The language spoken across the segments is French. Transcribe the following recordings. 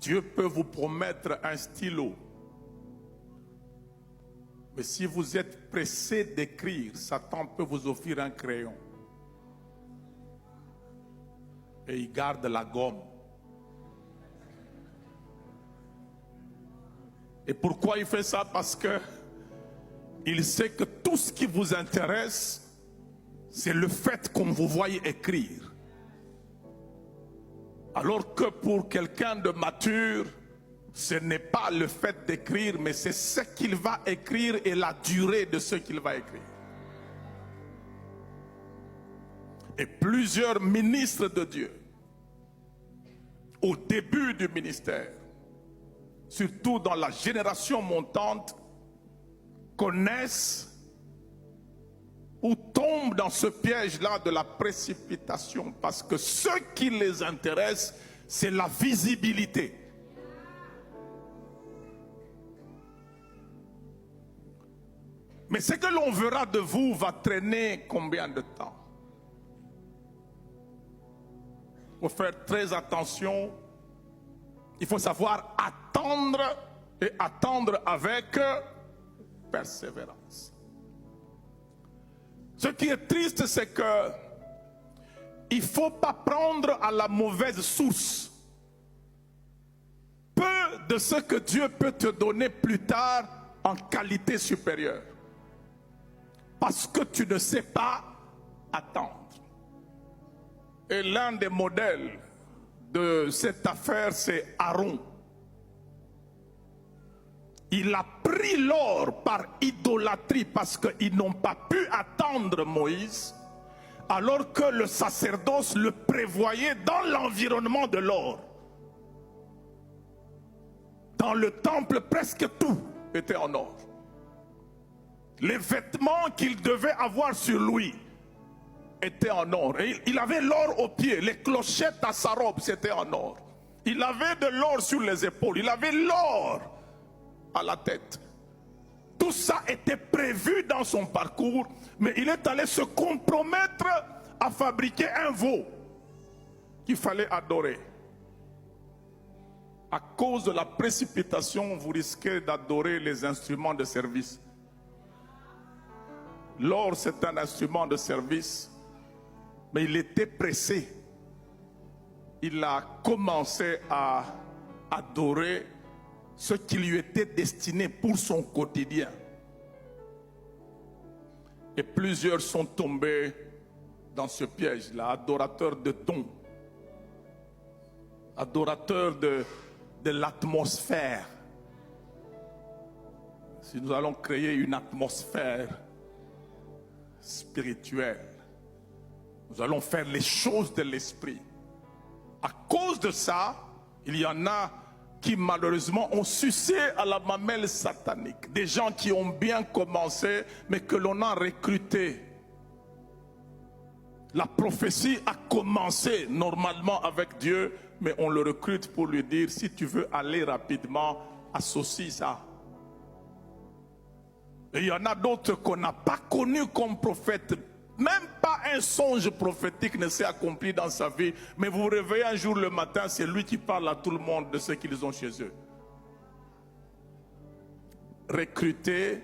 Dieu peut vous promettre un stylo. Mais si vous êtes pressé d'écrire, Satan peut vous offrir un crayon. Et il garde la gomme. Et pourquoi il fait ça? Parce que il sait que tout ce qui vous intéresse, c'est le fait qu'on vous voie écrire. Alors que pour quelqu'un de mature, ce n'est pas le fait d'écrire, mais c'est ce qu'il va écrire et la durée de ce qu'il va écrire. Et plusieurs ministres de Dieu, au début du ministère, surtout dans la génération montante, connaissent ou tombent dans ce piège-là de la précipitation. Parce que ce qui les intéresse, c'est la visibilité. Mais ce que l'on verra de vous va traîner combien de temps? Il faut faire très attention. Il faut savoir attendre et attendre avec persévérance. Ce qui est triste, c'est que il ne faut pas prendre à la mauvaise source peu de ce que Dieu peut te donner plus tard en qualité supérieure. Parce que tu ne sais pas attendre. Et l'un des modèles de cette affaire, c'est Aaron. Il a pris l'or par idolâtrie parce qu'ils n'ont pas pu attendre Moïse, alors que le sacerdoce le prévoyait dans l'environnement de l'or. Dans le temple, presque tout était en or. Les vêtements qu'il devait avoir sur lui étaient en or. Et il avait l'or aux pieds, les clochettes à sa robe, c'était en or. Il avait de l'or sur les épaules, il avait l'or à la tête. Tout ça était prévu dans son parcours, mais il est allé se compromettre à fabriquer un veau qu'il fallait adorer. À cause de la précipitation, vous risquez d'adorer les instruments de service. L'or, c'est un instrument de service, mais il était pressé. Il a commencé à adorer ce qui lui était destiné pour son quotidien. Et plusieurs sont tombés dans ce piège-là, adorateurs de dons, adorateurs de l'atmosphère. Si nous allons créer une atmosphère spirituelle, nous allons faire les choses de l'esprit. À cause de ça, il y en a qui malheureusement ont sucé à la mamelle satanique. Des gens qui ont bien commencé, mais que l'on a recrutés. La prophétie a commencé normalement avec Dieu, mais on le recrute pour lui dire, si tu veux aller rapidement, associe ça. Et il y en a d'autres qu'on n'a pas connus comme prophètes. Même pas un songe prophétique ne s'est accompli dans sa vie. Mais vous vous réveillez un jour le matin, c'est lui qui parle à tout le monde de ce qu'ils ont chez eux. Recruté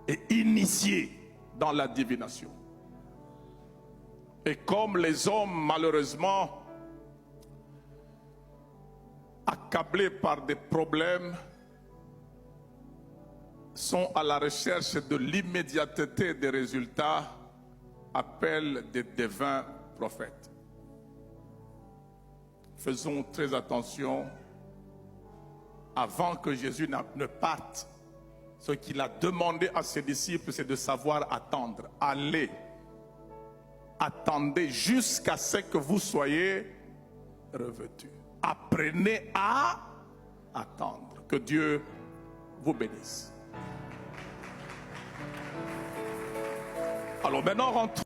et initié dans la divination. Et comme les hommes, malheureusement, accablés par des problèmes, sont à la recherche de l'immédiateté des résultats, appellent des devins prophètes. Faisons très attention. Avant que Jésus ne parte, ce qu'il a demandé à ses disciples, c'est de savoir attendre. Allez, attendez jusqu'à ce que vous soyez revêtus. Apprenez à attendre. Que Dieu vous bénisse. Alors maintenant, rentrons.